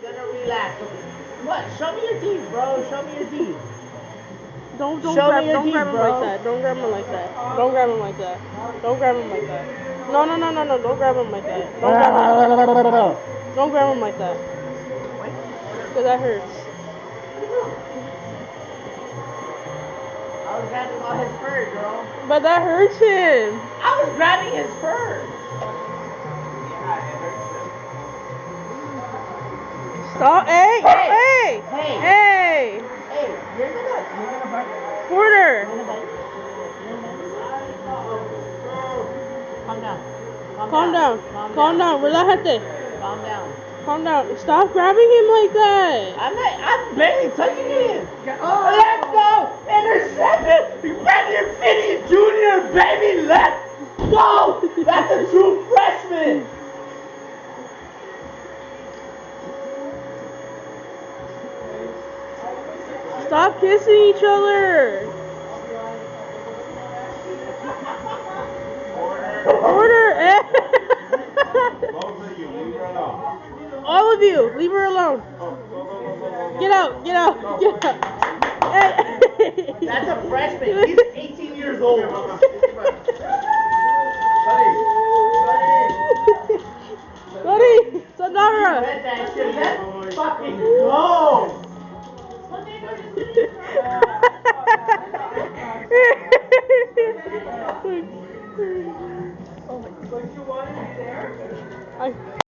gonna relax. What? Show me your teeth, bro. Show me your teeth. Don't Show grab me your don't grab teeth, him bro. like that. Don't grab him like that. Don't grab him like that. Don't grab him like that. No, don't grab him like that. Don't grab him. Don't grab him like that. Cause that hurts. I was grabbing all his fur, girl. But that hurts him. I was grabbing his fur. Stop! Hey! Hey! Hey! Hey! Hey! Hey, you're gonna bark. Porter! You're gonna bite. Calm down. Calm down. Calm down. Relájate. Calm down. Calm down. Stop grabbing him like that. I'm barely touching him. Let's go! Intercepted! Brandon Finney Jr., baby! Let's go! That's a true freshman! Stop kissing each other. Porter! All of you, leave her alone. Get out, get out, get out. Hey. That's a freshman. He's 18 years old. Buddy, Sonara. Let that shit. Let's fucking go. Oh my God.